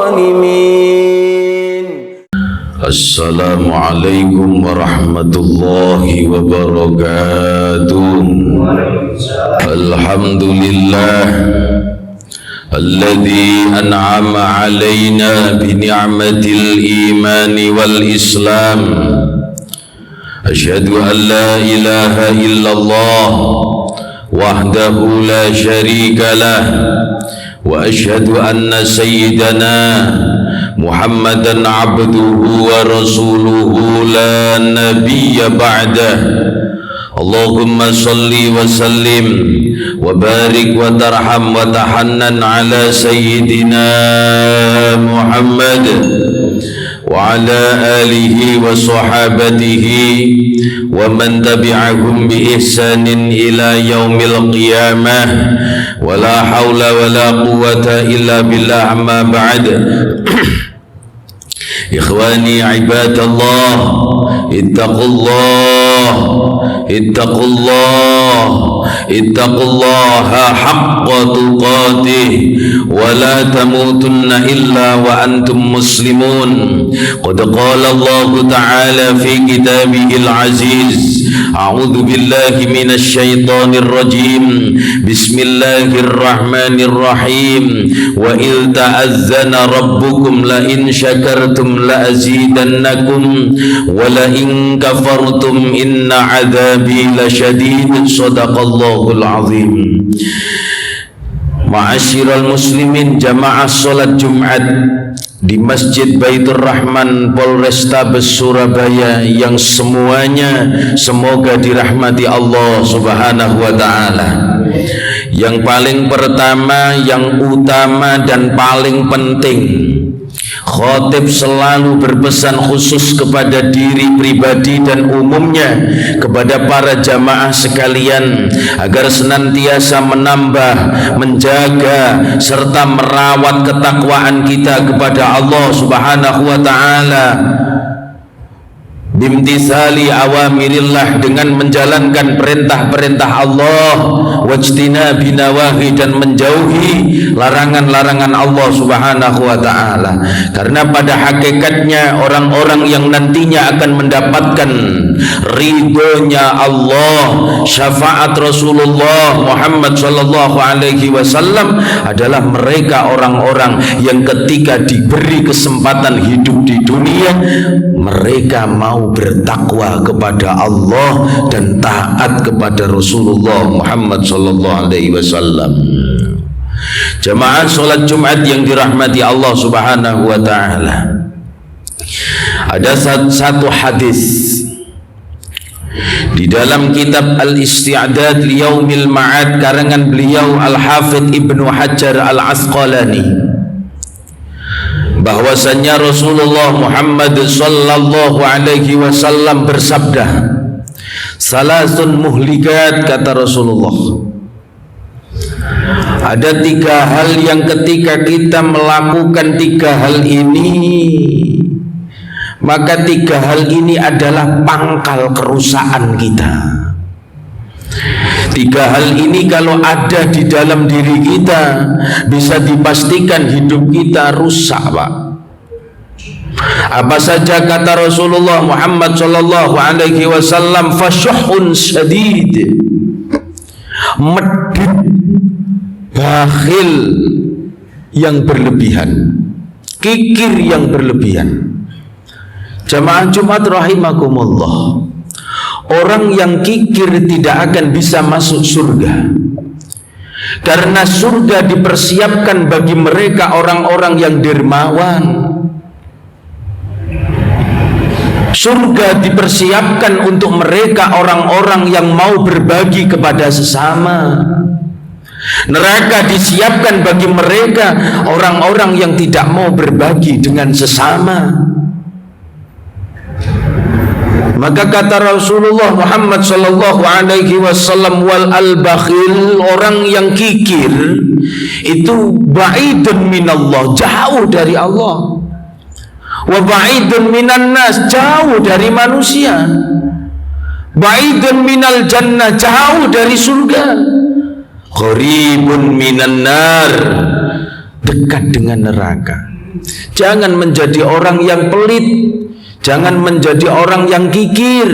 الظالمين. السلام عليكم ورحمة الله وبركاته. الحمد لله الذي أنعم علينا بنعمة الإيمان والإسلام. أشهد أن لا إله إلا الله وحده لا شريك له، وأشهد أن سيدنا محمدا عبده ورسوله لا نبي بعده. اللهم صل وسلم وبارك وترحم وتحنن على سيدنا محمد وعلى آله وصحابته ومن تبعهم بإحسان إلى يوم القيامة. ولا حول ولا قوة إلا بالله. أما بعد إخواني عباد الله، اتقوا الله اتقوا الله اتقوا الله حق تقاته ولا تموتن إلا وأنتم مسلمون. قد قال الله تعالى في كتابه العزيز: أعوذ بالله من الشيطان الرجيم، بسم الله الرحمن الرحيم. وإذ تأذن ربكم لئن شكرتم لأزيدنكم ولئن كفرتم إن عذابي لشديد. صدق الله العظيم. Ma'asyiral muslimin, jamaah salat Jumat di Masjid Baitur Rahman Polrestabes Surabaya yang semuanya semoga dirahmati Allah Subhanahu wa taala. Yang paling pertama, yang utama dan paling penting, khotib selalu berpesan khusus kepada diri pribadi dan umumnya kepada para jamaah sekalian agar senantiasa menambah, menjaga serta merawat ketakwaan kita kepada Allah Subhanahu wa taala bimtithali awamirillah, dengan menjalankan perintah-perintah Allah, wajtinabi nawahi, dan menjauhi larangan-larangan Allah Subhanahu wa taala. Karena pada hakikatnya orang-orang yang nantinya akan mendapatkan ridhonya Allah, syafaat Rasulullah Muhammad sallallahu alaihi wasallam adalah mereka orang-orang yang ketika diberi kesempatan hidup di dunia mereka mau bertakwa kepada Allah dan taat kepada Rasulullah Muhammad sallallahu alaihi wasallam. Jamaah salat Jumat yang dirahmati Allah Subhanahu wa taala. Ada satu hadis di dalam kitab Al-Isti'dad Liyaumil Ma'ad karangan beliau Al-Hafidh Ibnu Hajar Al-Asqalani, bahwasannya Rasulullah Muhammad sallallahu alaihi wasallam bersabda, salasun muhlikat, kata Rasulullah, ada 3 hal yang ketika kita melakukan 3 hal ini, maka 3 hal ini adalah pangkal kerusakan kita. 3 hal ini kalau ada di dalam diri kita, bisa dipastikan hidup kita rusak, Pak. Apa saja kata Rasulullah Muhammad sallallahu alaihi wasallam? Fasyuhun syadid, medit, bakhil yang berlebihan, kikir yang berlebihan. Jamaah Jumat rahimakumullah, orang yang kikir tidak akan bisa masuk surga, karena surga dipersiapkan bagi mereka orang-orang yang dermawan. Surga dipersiapkan untuk mereka orang-orang yang mau berbagi kepada sesama. Neraka disiapkan bagi mereka orang-orang yang tidak mau berbagi dengan sesama. Maka kata Rasulullah Muhammad sallallahu alaihi wasallam, wal al-bakhil, orang yang kikir itu ba'idun minallah, jauh dari Allah, wa ba'idun minan nas, jauh dari manusia, ba'idun minal jannah, jauh dari surga, qaribun minan nar, dekat dengan neraka. Jangan menjadi orang yang pelit, jangan menjadi orang yang kikir,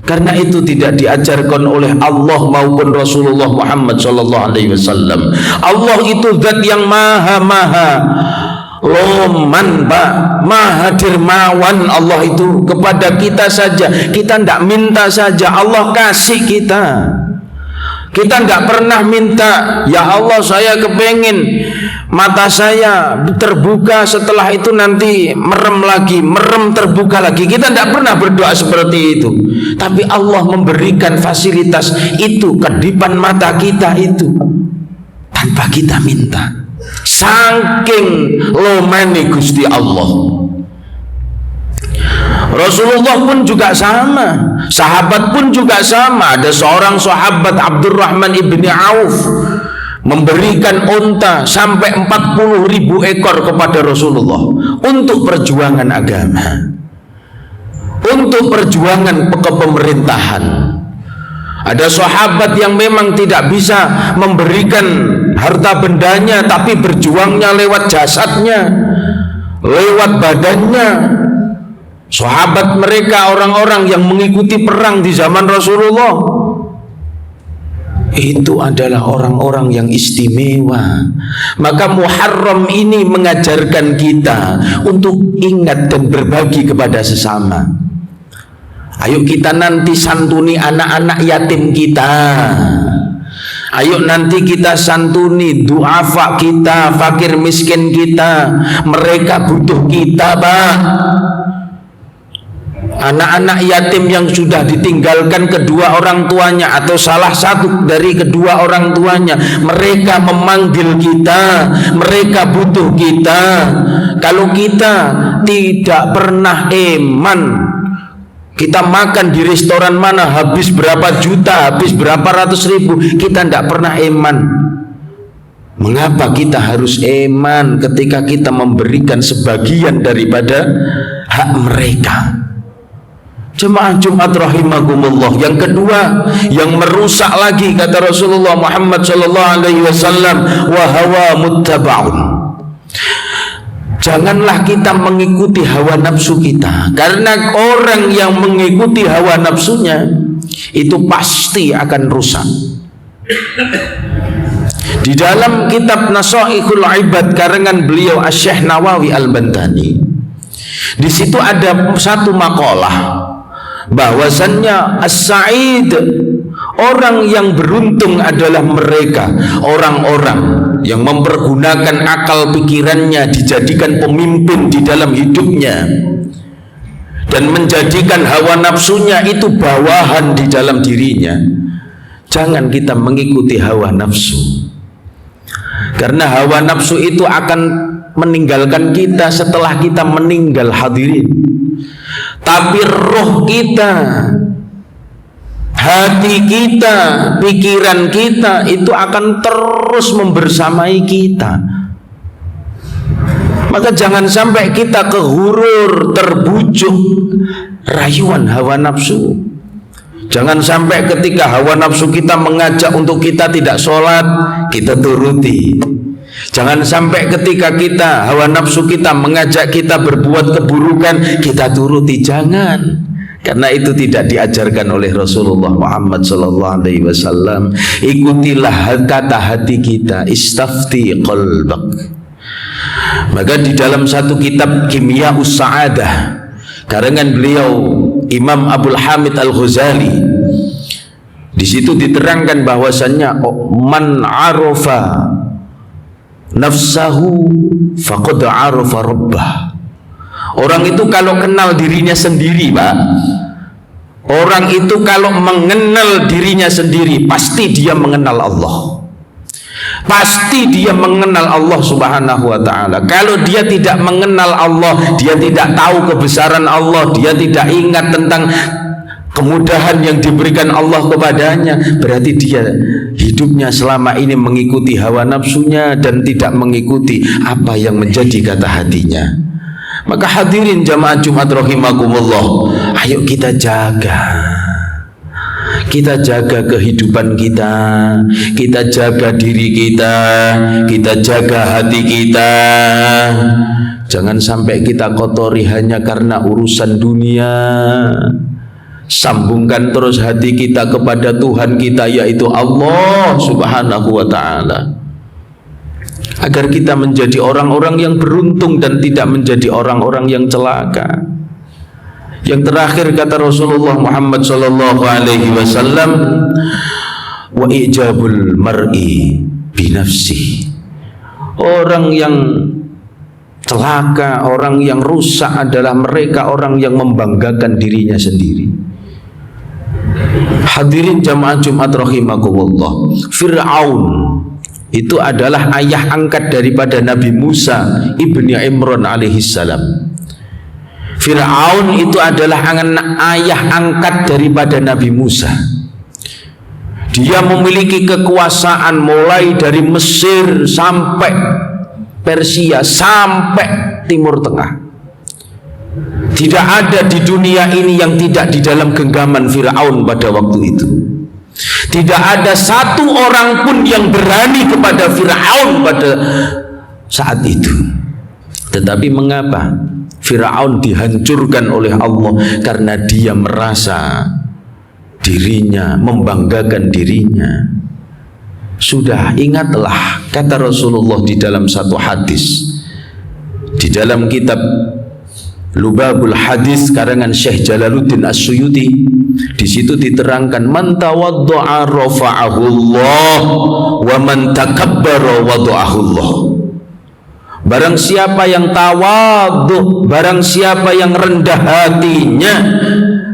karena itu tidak diajarkan oleh Allah maupun Rasulullah Muhammad SAW. Allah itu zat yang maha loman, Pak, maha dermawan. Allah itu kepada kita saja, kita tidak minta saja, Allah kasih kita. Kita tidak pernah minta, ya Allah saya kepengen mata saya terbuka, setelah itu nanti merem lagi, merem terbuka lagi. Kita tidak pernah berdoa seperti itu. Tapi Allah memberikan fasilitas itu, kedipan mata kita itu tanpa kita minta. Saking lomane Gusti Allah. Rasulullah pun juga sama, sahabat pun juga sama. Ada seorang sahabat Abdurrahman ibni Auf memberikan unta sampai 40.000 ekor kepada Rasulullah untuk perjuangan agama, untuk perjuangan kepemerintahan. Ada sahabat yang memang tidak bisa memberikan harta bendanya, tapi berjuangnya lewat jasadnya, lewat badannya. Sahabat mereka orang-orang yang mengikuti perang di zaman Rasulullah, itu adalah orang-orang yang istimewa. Maka Muharram ini mengajarkan kita untuk ingat dan berbagi kepada sesama. Ayo kita nanti santuni anak-anak yatim kita. Ayo nanti kita santuni duafa kita, fakir miskin kita. Mereka butuh kita, Pak. Anak-anak yatim yang sudah ditinggalkan kedua orang tuanya atau salah satu dari kedua orang tuanya, mereka memanggil kita, mereka butuh kita. Kalau kita tidak pernah iman, kita makan di restoran mana habis berapa juta, habis berapa ratus ribu, kita tidak pernah iman. Mengapa kita harus iman ketika kita memberikan sebagian daripada hak mereka? Jemaah Jumat rahimakumullah. Yang kedua, yang merusak lagi, kata Rasulullah Muhammad SAW, wa hawa muttaba'un. Janganlah kita mengikuti hawa nafsu kita, karena orang yang mengikuti hawa nafsunya itu pasti akan rusak. Di dalam kitab Nasaihul Ibad karangan beliau Asy-Syaikh Nawawi Al-Bantani, di situ ada satu makalah bahwasannya as-sa'id, orang yang beruntung adalah mereka orang-orang yang mempergunakan akal pikirannya dijadikan pemimpin di dalam hidupnya dan menjadikan hawa nafsunya itu bawahan di dalam dirinya. Jangan kita mengikuti hawa nafsu, karena hawa nafsu itu akan meninggalkan kita setelah kita meninggal, hadirin. Tapi roh kita, hati kita, pikiran kita itu akan terus membersamai kita. Maka jangan sampai kita kehurur, terbujuk rayuan hawa nafsu. Jangan sampai ketika hawa nafsu kita mengajak untuk kita tidak sholat, kita turuti. Jangan sampai ketika kita, hawa nafsu kita mengajak kita berbuat keburukan, kita turuti. Jangan, karena itu tidak diajarkan oleh Rasulullah Muhammad SAW. Ikutilah kata hati kita, istafti qalbak. Maka di dalam satu kitab Kimya'us Sa'adah karangan beliau Imam Abdul Hamid Al-Ghazali, di situ diterangkan bahwasannya man arafa nafsahu faqad arafa rabbah. Orang itu kalau kenal dirinya sendiri, Pak, orang itu kalau mengenal dirinya sendiri, pasti dia mengenal Allah. Pasti dia mengenal Allah Subhanahu wa ta'ala. Kalau dia tidak mengenal Allah, dia tidak tahu kebesaran Allah, dia tidak ingat tentang kemudahan yang diberikan Allah kepadanya, berarti dia hidupnya selama ini mengikuti hawa nafsunya dan tidak mengikuti apa yang menjadi kata hatinya. Maka hadirin jamaah Jumat rahimakumullah, ayo kita jaga. Kita jaga kehidupan kita, kita jaga diri kita, kita jaga hati kita. Jangan sampai kita kotori hanya karena urusan dunia. Sambungkan terus hati kita kepada Tuhan kita, yaitu Allah Subhanahu wa ta'ala, agar kita menjadi orang-orang yang beruntung dan tidak menjadi orang-orang yang celaka. Yang terakhir kata Rasulullah Muhammad sallallahu alaihi wasallam, wa ijabul mar'i binafsi. Orang yang celaka, orang yang rusak adalah mereka orang yang membanggakan dirinya sendiri. Hadirin jamaah Jumat rahimakumullah, Fir'aun itu adalah ayah angkat daripada Nabi Musa ibni Imran alaihissalam. Fir'aun itu adalah ayah angkat daripada Nabi Musa. Dia memiliki kekuasaan mulai dari Mesir sampai Persia sampai Timur Tengah. Tidak ada di dunia ini yang tidak di dalam genggaman Fir'aun pada waktu itu. Tidak ada satu orang pun yang berani kepada Fir'aun pada saat itu. Tetapi mengapa Fir'aun dihancurkan oleh Allah? Karena dia merasa dirinya, membanggakan dirinya. Sudah, ingatlah kata Rasulullah di dalam satu hadis, di dalam kitab Lubabul Hadis karangan Syekh Jalaluddin As-Suyuti. Di situ diterangkan, man tawaddu'a rafa'ahu Allah wa man takabbara wada'ahu Allah. Barang siapa yang tawadhu, barang siapa yang rendah hatinya,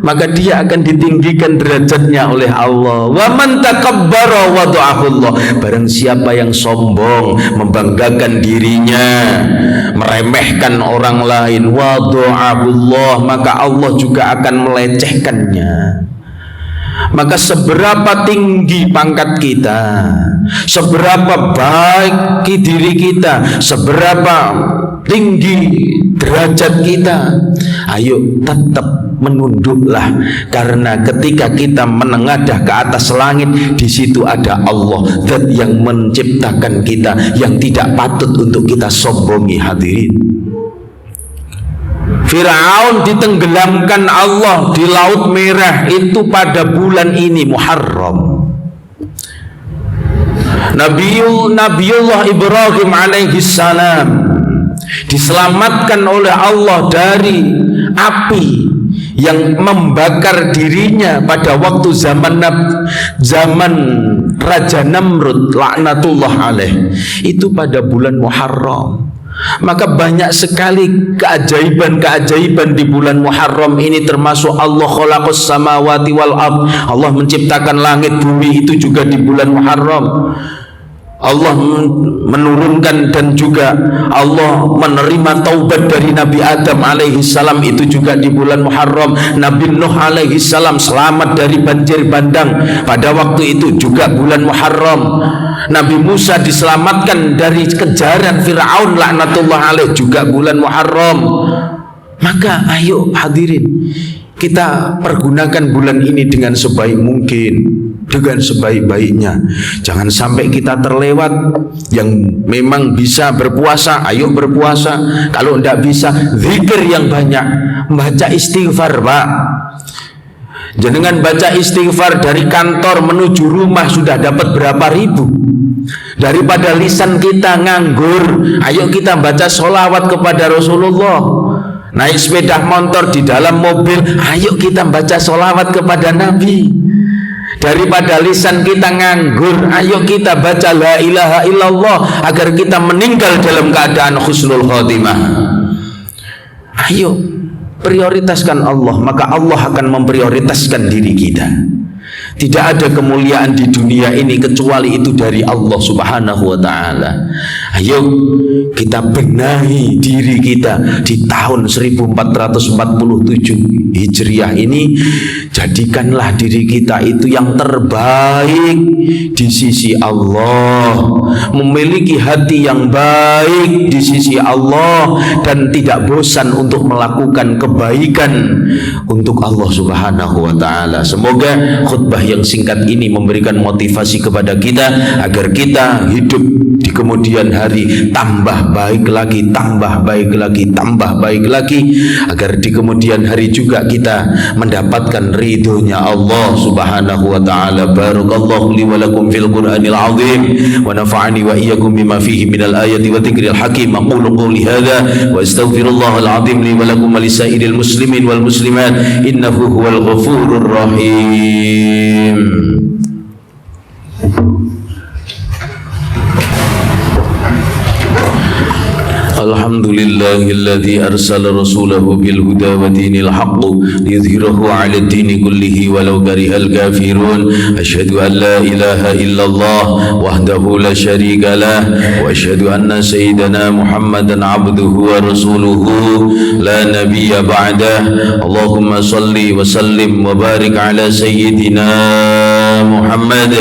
maka dia akan ditinggikan derajatnya oleh Allah. Wa man takabbara wada'ahu Allah. Barang siapa yang sombong, membanggakan dirinya, meremehkan orang lain, wada'ahu Allah, maka Allah juga akan melecehkannya. Maka seberapa tinggi pangkat kita, seberapa baik diri kita, seberapa tinggi derajat kita, ayo tetap menunduklah, karena ketika kita menengadah ke atas langit, di situ ada Allah, zat yang menciptakan kita, yang tidak patut untuk kita sombongi. Hadirin, Fir'aun ditenggelamkan Allah di Laut Merah itu pada bulan ini Muharram. Nabiullah Ibrahim alaihissalam diselamatkan oleh Allah dari api yang membakar dirinya pada waktu zaman Raja Namrud laknatullah alaih, itu pada bulan Muharram. Maka banyak sekali keajaiban-keajaiban di bulan Muharram ini, termasuk Allah khalaqas samawati wal ard, Allah menciptakan langit bumi itu juga di bulan Muharram. Allah menurunkan dan juga Allah menerima taubat dari Nabi Adam alaihi salam itu juga di bulan Muharram. Nabi Nuh alaihi salam selamat dari banjir bandang pada waktu itu juga bulan Muharram. Nabi Musa diselamatkan dari kejaran Fir'aun laknatullah alaih juga bulan Muharram. Maka ayo hadirin, kita pergunakan bulan ini dengan sebaik mungkin, dengan sebaik-baiknya. Jangan sampai kita terlewat. Yang memang bisa berpuasa, ayo berpuasa. Kalau tidak bisa, zikir yang banyak, baca istighfar, Pak. Jenengan baca istighfar dari kantor menuju rumah sudah dapat berapa ribu. Daripada lisan kita nganggur, ayo kita baca sholawat kepada Rasulullah. Naik sepeda motor di dalam mobil, ayo kita baca sholawat kepada Nabi. Daripada lisan kita nganggur, ayo kita baca la ilaha illallah agar kita meninggal dalam keadaan husnul khotimah. Ayo prioritaskan Allah, maka Allah akan memprioritaskan diri kita. Tidak ada kemuliaan di dunia ini kecuali itu dari Allah Subhanahu wa ta'ala. Ayo kita benahi diri kita di tahun 1447 Hijriah ini. Jadikanlah diri kita itu yang terbaik di sisi Allah, memiliki hati yang baik di sisi Allah, dan tidak bosan untuk melakukan kebaikan untuk Allah Subhanahu wa ta'ala. Semoga khutbah yang singkat ini memberikan motivasi kepada kita agar kita hidup di di kemudian hari tambah baik lagi, tambah baik lagi, tambah baik lagi, agar di kemudian hari juga kita mendapatkan ridhonya Allah Subhanahu wa taala. Barakallahu li wa lakum fil Qur'anil azim wa nafa'ani wa iyyakum bima fihi minal ayati wa dzikril hakim. Aqulu qawli hadza wa astaghfirullahal azim li wa lakum wa lisairil muslimin wal muslimat innahu huwal ghafurur rahim. Alhamdulillahilladzi arsala rasulahu bil huda wa dinil haqq liyudhhirahu 'ala ad-dini kullihi walau karihal kafirun. Asyhadu an la ilaha illallah wahdahu la syarika lah wa asyhadu anna sayyidana Muhammadan 'abduhu wa rasuluhu la nabiyya ba'dah. Allahumma salli wa sallim wa barik 'ala sayyidina Muhammad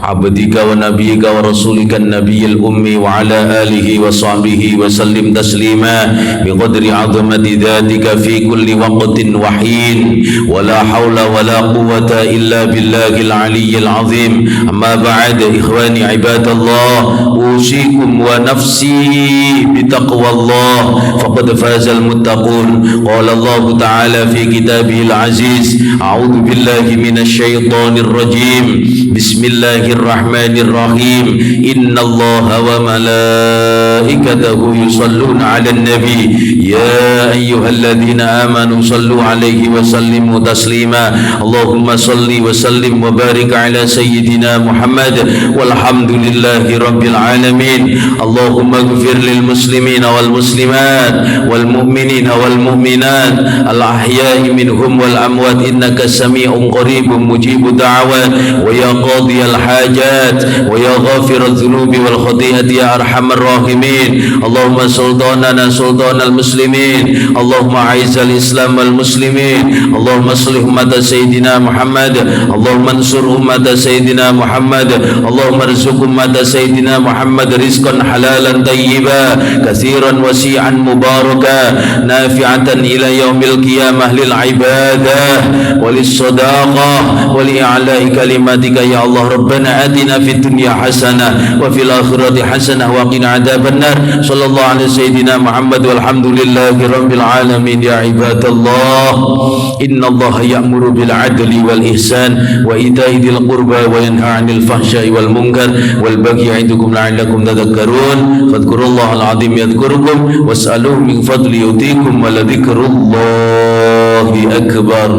'abdika wa nabiyyika wa rasulika an-nabiyyil ummi wa 'ala alihi wa sahbihi wa sallim taslima biqadri azamati dhatika fi kulli waqtin wa hin wa la hawla wa la quwwata illa billahil aliyyil azim. Amma ba'd, ikhwani ibadallah, usikum wa nafsi bitaqwallah faqad fazal muttaqun. Qala Allah ta'ala fi kitabihil aziz, a'udzu billahi minasy syaithanir rajim. Bismillahirrahmanirrahim. Innallaha wa malaikatahu yusalluna 'alan nabi ya ayyuhalladzina amanu sallu 'alaihi wa sallimu taslima. Allahumma salli wa sallim wa barik 'ala sayyidina Muhammad walhamdulillahi rabbil alamin. Allahumma ighfir lil muslimina wal muslimat wal mu'minina wal mu'minat al ahya'i minhum wal amwat innaka sami'un qaribun mujibud da'awat wa ya qadiyal hajat wa ya ghafirudz dzunubi wal khati'ati ya arhamar rahimin. Allahumma sultanana sultanal muslimin, Allahumma a'izzal islam wal muslimin, Allahumma aslih ummata sayyidina Muhammad, Allahumma ansur ummata sayyidina Muhammad, Allahumma rizq ummata sayyidina Muhammad rizqan halalan tayyiba katsiran wasi'an mubaraka nafi'atan ila yaumil qiyamah lil ibadah walis sadaqah wa li a'la'i kalimatika ya Allah. Rabbana atina fid dunya hasanah wa fil akhirati hasanah wa qina adzabannar. Sallallahu alaihi sayyidina Muhammad walhamdulillahi rabbil alamin. Ya ibadallah, innallaha ya'muru bil adli wal ihsan wa ita'i dzil qurba wa yanha 'anil fahsya'i wal munkar wal baghi ya'idukum la'allakum tadhakkarun. Fadhkurullahal 'azim yadhkurukum was'aluhu min fadli yutikum wa la dzikrullahi akbar.